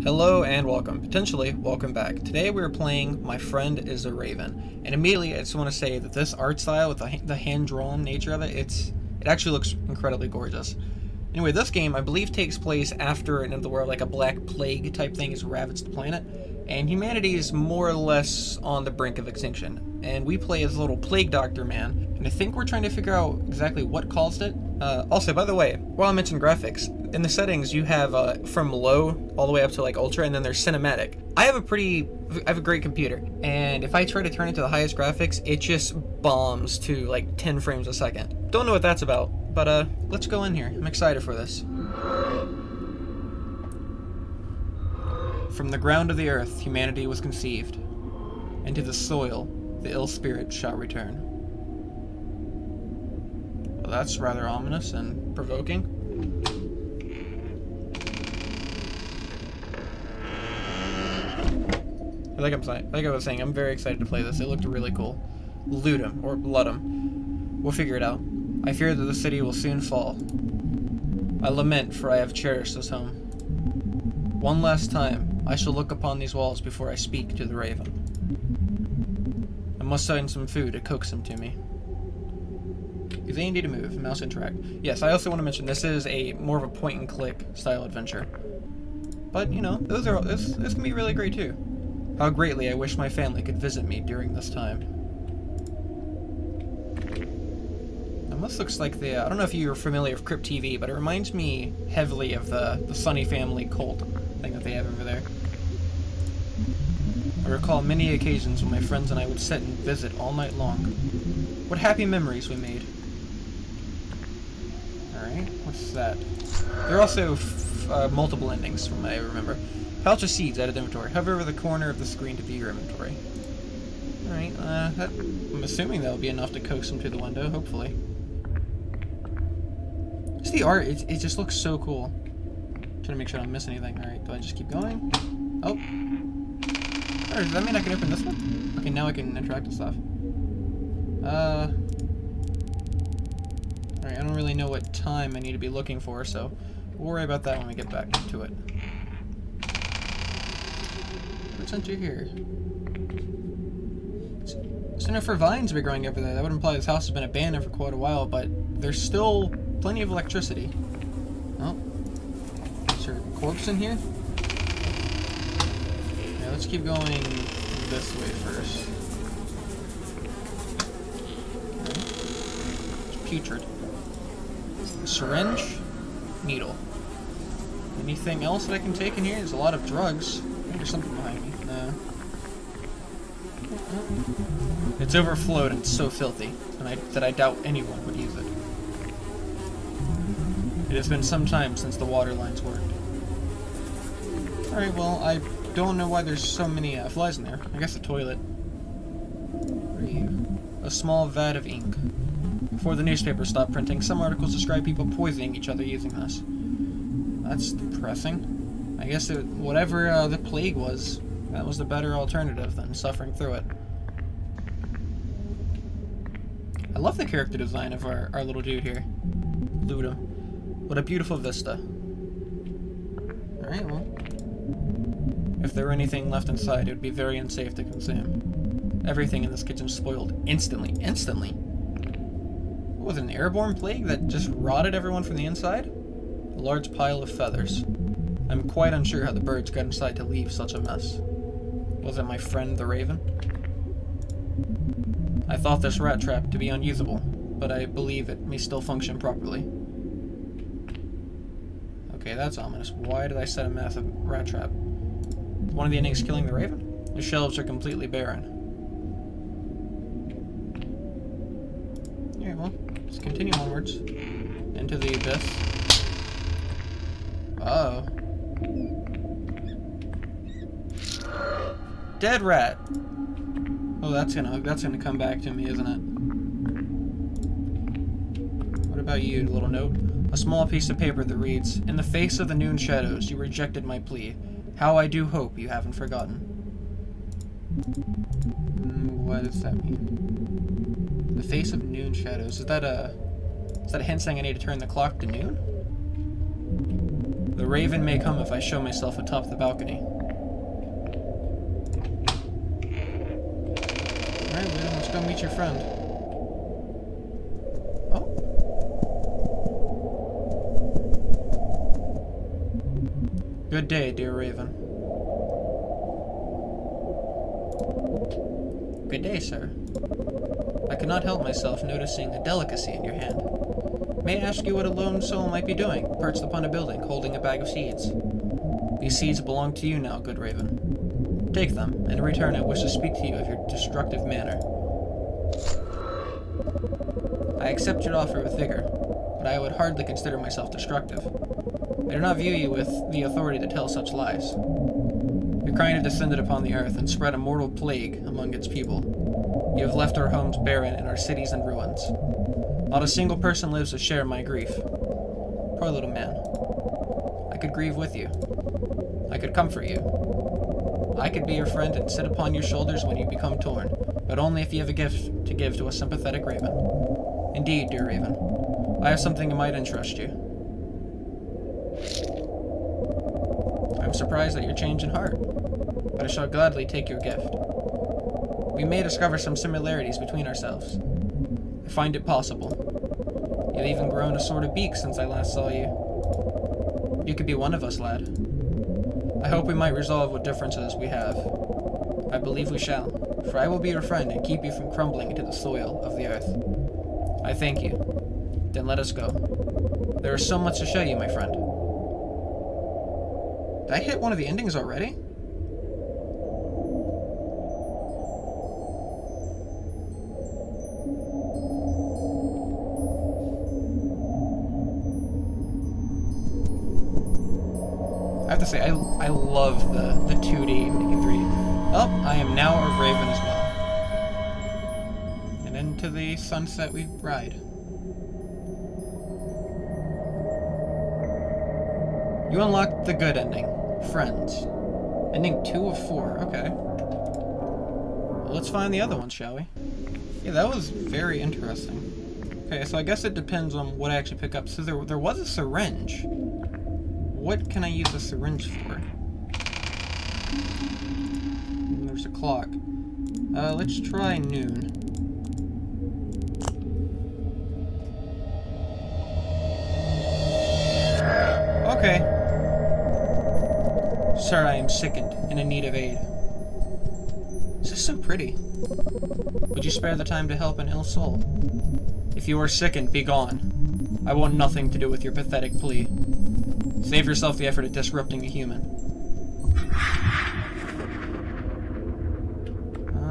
Hello and welcome, potentially welcome back. Today we're playing My Friend is a Raven, and immediately I just want to say that this art style with the hand-drawn nature of it, it actually looks incredibly gorgeous. Anyway, this game I believe takes place after an end of the world, like a black plague type thing has ravaged the planet, and humanity is more or less on the brink of extinction. And we play as a little plague doctor man, and I think we're trying to figure out exactly what caused it. Also, by the way, while I mentioned graphics, in the settings you have from low all the way up to like ultra, and then there's cinematic. I have a great computer, and if I try to turn it to the highest graphics, it just bombs to like 10 frames a second. Don't know what that's about, but let's go in here. I'm excited for this. From the ground of the earth, humanity was conceived. Into the soil, the ill spirit shall return. Well, that's rather ominous and provoking. Like I was saying, I'm very excited to play this. It looked really cool. Loot him, or blood him. We'll figure it out. I fear that the city will soon fall. I lament, for I have cherished this home. One last time, I shall look upon these walls before I speak to the raven. I must find some food to coax him to me. Because they need to move. Mouse interact. Yes, I also want to mention this is more of a point-and-click style adventure. But, you know, this can be really great too. How greatly I wish my family could visit me during this time. Now this looks like I don't know if you're familiar with Crypt TV, but it reminds me heavily of the Sunny Family cult thing that they have over there. I recall many occasions when my friends and I would sit and visit all night long. What happy memories we made. Alright, what's that? There are also multiple endings from what I remember. Pouch of seeds added to inventory. Hover over the corner of the screen to view your inventory. Alright, I'm assuming that'll be enough to coax them to the window, hopefully. Just the art, it just looks so cool. Trying to make sure I don't miss anything. Alright, do I just keep going? Oh. Or does that mean I can open this one? Okay, now I can interact with stuff. Alright, I don't really know what time I need to be looking for, so we'll worry about that when we get back to it. What sent you here? Center for vines be growing over there. That would imply this house has been abandoned for quite a while, but there's still plenty of electricity. Oh. Is there a corpse in here? Yeah, let's keep going this way first. Okay. It's putrid. Syringe, needle. Anything else that I can take in here? There's a lot of drugs. I think there's something behind me. No. It's overflowed and it's so filthy that I doubt anyone would use it. It has been some time since the water lines worked. Alright, well, I don't know why there's so many flies in there. I guess the toilet. Where are you? A small vat of ink. Before the newspaper stopped printing, some articles describe people poisoning each other using this. That's depressing. I guess whatever the plague was, that was the better alternative than suffering through it. I love the character design of our little dude here. Loot him. What a beautiful vista. Alright, well. If there were anything left inside, it would be very unsafe to consume. Everything in this kitchen spoiled instantly. Instantly? What was it, an airborne plague that just rotted everyone from the inside? A large pile of feathers. I'm quite unsure how the birds got inside to leave such a mess. Was it my friend the raven? I thought this rat trap to be unusable, but I believe it may still function properly. Okay, that's ominous. Why did I set a massive rat trap? One of the endings killing the raven? The shelves are completely barren. Yeah, well, let's continue onwards. Into the abyss. Uh-oh. Dead rat! Oh, that's gonna come back to me, isn't it? What about you, little note? A small piece of paper that reads, "In the face of the noon shadows, you rejected my plea. How I do hope you haven't forgotten." What does that mean? The face of noon shadows. Is that a hint saying I need to turn the clock to noon? The raven may come if I show myself atop the balcony. Alright, Raven, let's go meet your friend. Oh. Good day, dear Raven. Good day, sir. I could not help myself noticing a delicacy in your hand. May I ask you what a lone soul might be doing, perched upon a building, holding a bag of seeds? These seeds belong to you now, good Raven. Take them, and in return I wish to speak to you of your destructive manner. I accept your offer with vigor, but I would hardly consider myself destructive. I do not view you with the authority to tell such lies. Your kind have descended upon the earth and spread a mortal plague among its people. You have left our homes barren and our cities in ruins. Not a single person lives to share my grief. Poor little man. I could grieve with you. I could comfort you. I could be your friend and sit upon your shoulders when you become torn, but only if you have a gift to give to a sympathetic raven. Indeed, dear Raven, I have something that might interest you. I'm surprised at your change in heart, but I shall gladly take your gift. We may discover some similarities between ourselves. I find it possible. You've even grown a sort of beak since I last saw you. You could be one of us, lad. I hope we might resolve what differences we have. I believe we shall, for I will be your friend and keep you from crumbling into the soil of the earth. I thank you. Then let us go. There is so much to show you, my friend. Did I hit one of the endings already? I have to say, I love the 2D making 3D. Oh, I am now a raven as well. And into the sunset we ride. You unlocked the good ending. Friends. Ending 2 of 4. Okay. Well, let's find the other one, shall we? Yeah, that was very interesting. Okay, so I guess it depends on what I actually pick up. So there was a syringe. What can I use a syringe for? And there's a clock. Let's try noon. Okay. Sir, I am sickened and in need of aid. This is so pretty. Would you spare the time to help an ill soul? If you are sickened, be gone. I want nothing to do with your pathetic plea. Save yourself the effort of disrupting a human.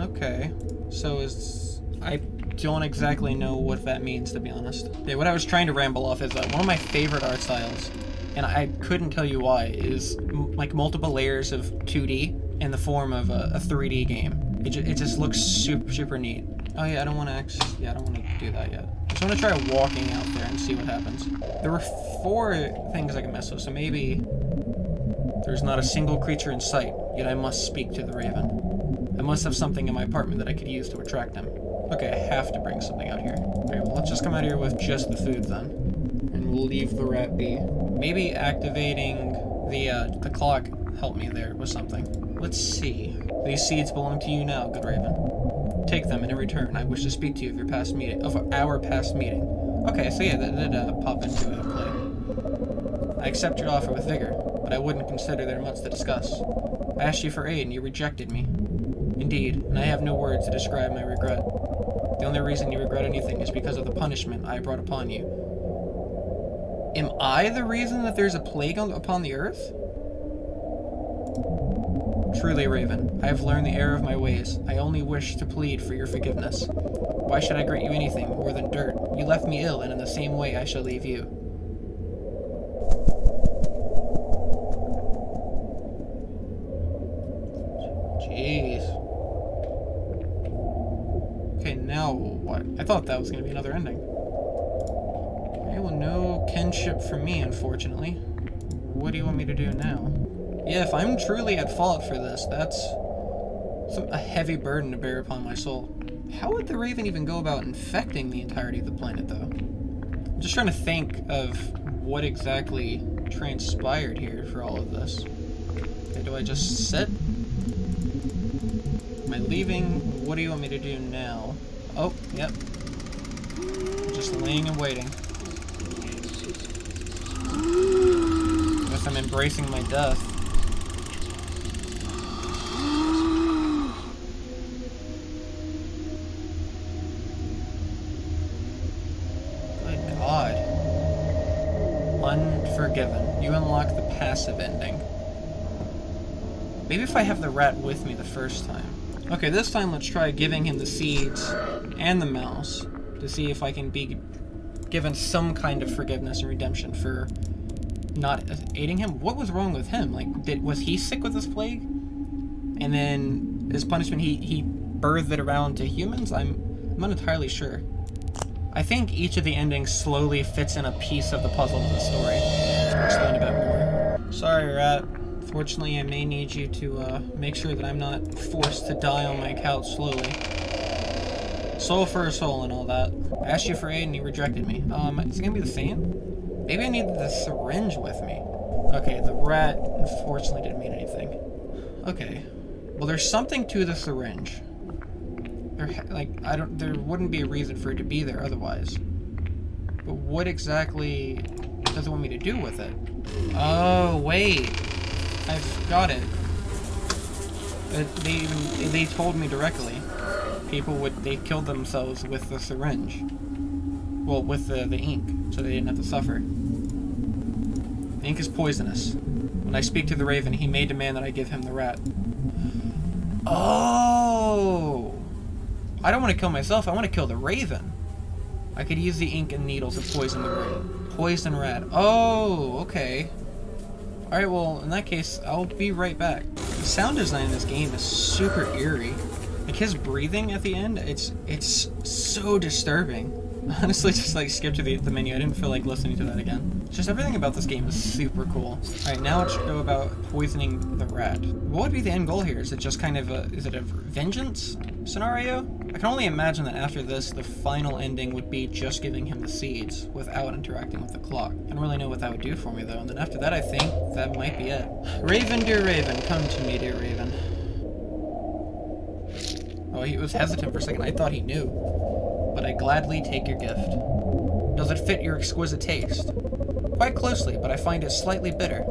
Okay. So I don't exactly know what that means, to be honest. Yeah, what I was trying to ramble off is one of my favorite art styles, and I couldn't tell you why, is like multiple layers of 2D in the form of a 3D game. It just looks super neat. Oh yeah, I don't want to do that yet. I just want to try walking out there and see what happens. There were 4 things I can mess with, so maybe there's not a single creature in sight, yet I must speak to the raven. I must have something in my apartment that I could use to attract him. Okay, I have to bring something out here. Okay, well, let's just come out here with just the food then. And we'll leave the rat be. Maybe activating the clock helped me there with something. Let's see. These seeds belong to you now, good raven. Take them, and in return, I wish to speak to you of our past meeting. Okay, so yeah, that did pop into play. I accept your offer with vigor, but I wouldn't consider there much to discuss. I asked you for aid, and you rejected me. Indeed, and I have no words to describe my regret. The only reason you regret anything is because of the punishment I brought upon you. Am I the reason that there's a plague upon the earth? Truly, Raven, I have learned the error of my ways. I only wish to plead for your forgiveness. Why should I grant you anything more than dirt? You left me ill, and in the same way I shall leave you. Jeez. Okay, now what? I thought that was going to be another ending. Okay, well, no kinship for me, unfortunately. What do you want me to do now? Yeah, if I'm truly at fault for this, that's a heavy burden to bear upon my soul. How would the Raven even go about infecting the entirety of the planet, though? I'm just trying to think of what exactly transpired here for all of this. Okay, do I just sit? Am I leaving? What do you want me to do now? Oh, yep. Just laying and waiting. Guess I'm embracing my death. Good God. Unforgiven. You unlock the passive ending. Maybe if I have the rat with me the first time. Okay, this time let's try giving him the seeds and the mouse to see if I can be given some kind of forgiveness and redemption for not aiding him. What was wrong with him? Like, was he sick with this plague? And then as punishment, he birthed it around to humans? I'm not entirely sure. I think each of the endings slowly fits in a piece of the puzzle of the story. I'll explain a bit more. Sorry, rat. Fortunately, I may need you to make sure that I'm not forced to die on my couch slowly. Soul for a soul and all that. I asked you for aid and you rejected me. Is it gonna be the same? Maybe I need the syringe with me. Okay, the rat unfortunately didn't mean anything. Okay. Well, there's something to the syringe. There wouldn't be a reason for it to be there otherwise. But what exactly does it want me to do with it? Oh, wait. I've got it. They told me directly. They killed themselves with the syringe. Well, with the ink, so they didn't have to suffer. The ink is poisonous. When I speak to the Raven, he may demand that I give him the rat. Oh! I don't want to kill myself, I want to kill the Raven. I could use the ink and needles to poison the Raven. Poison rat. Oh, okay. Alright, well, in that case, I'll be right back. The sound design in this game is super eerie. Like, his breathing at the end, it's so disturbing. Honestly, just like skip to the menu. I didn't feel like listening to that again. Just everything about this game is super cool. Alright, now let's go about poisoning the rat. What would be the end goal here? Is it just kind of is it a vengeance scenario? I can only imagine that after this, the final ending would be just giving him the seeds without interacting with the clock. I don't really know what that would do for me though, and then after that I think that might be it. Raven, dear Raven, come to me, dear Raven. Oh, he was hesitant for a second. I thought he knew. But I gladly take your gift. Does it fit your exquisite taste? Quite closely, but I find it slightly bitter.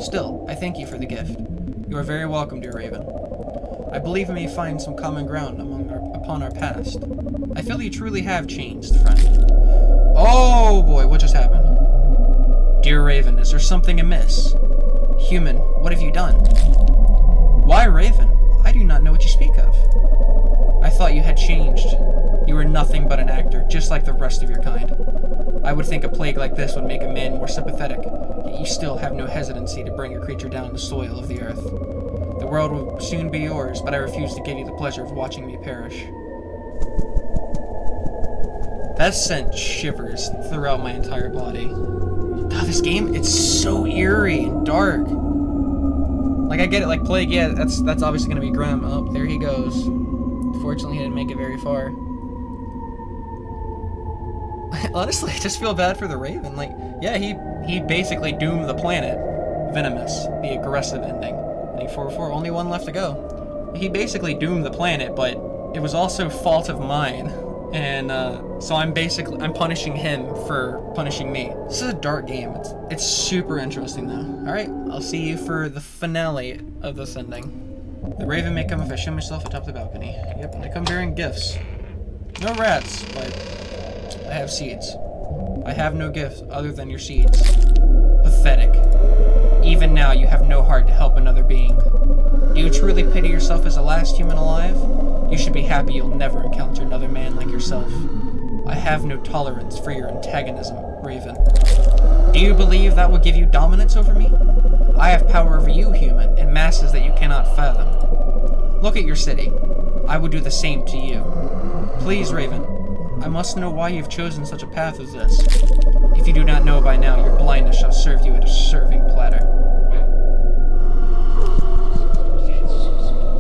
Still, I thank you for the gift. You are very welcome, dear Raven. I believe we may find some common ground upon our past. I feel you truly have changed, friend. Oh boy, what just happened? Dear Raven, is there something amiss? Human, what have you done? Why, Raven? I do not know what you speak of. I thought you had changed. You were nothing but an actor, just like the rest of your kind. I would think a plague like this would make a man more sympathetic, yet you still have no hesitancy to bring a creature down the soil of the earth. The world will soon be yours, but I refuse to give you the pleasure of watching me perish. That sent shivers throughout my entire body. God, this game, it's so eerie and dark. Like, I get it, like, plague, yeah, that's obviously gonna be grim. Oh, there he goes. Fortunately, he didn't make it very far. Honestly, I just feel bad for the Raven. Like, yeah, he basically doomed the planet. Venomous, the aggressive ending. And for only one left to go. He basically doomed the planet, but it was also fault of mine. And so I'm punishing him for punishing me. This is a dark game. It's super interesting though. Alright, I'll see you for the finale of this ending. The Raven may come if I show myself atop the balcony. Yep, and I come bearing gifts. No rats, but I have seeds. I have no gift other than your seeds. Pathetic. Even now, you have no heart to help another being. Do you truly pity yourself as the last human alive? You should be happy you'll never encounter another man like yourself. I have no tolerance for your antagonism, Raven. Do you believe that will give you dominance over me? I have power over you, human, in masses that you cannot fathom. Look at your city. I will do the same to you. Please, Raven, I must know why you've chosen such a path as this. If you do not know by now, your blindness shall serve you at a serving platter.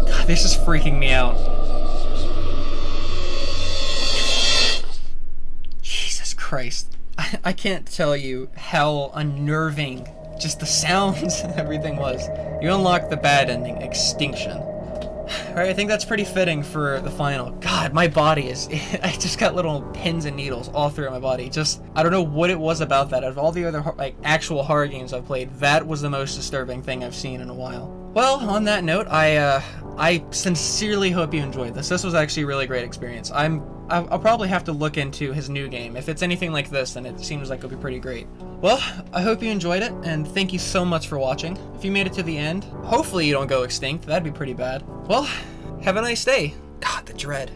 God, this is freaking me out. Jesus Christ. I can't tell you how unnerving just the sounds and everything was. You unlock the bad ending, Extinction. Alright, I think that's pretty fitting for the final. God, my body is... I just got little pins and needles all through my body. Just, I don't know what it was about that. Out of all the other, like, actual horror games I've played, that was the most disturbing thing I've seen in a while. Well, on that note, I sincerely hope you enjoyed this. This was actually a really great experience. I'll probably have to look into his new game. If it's anything like this, then it seems like it'll be pretty great. Well, I hope you enjoyed it, and thank you so much for watching. If you made it to the end, hopefully you don't go extinct. That'd be pretty bad. Well, have a nice day. God, the dread.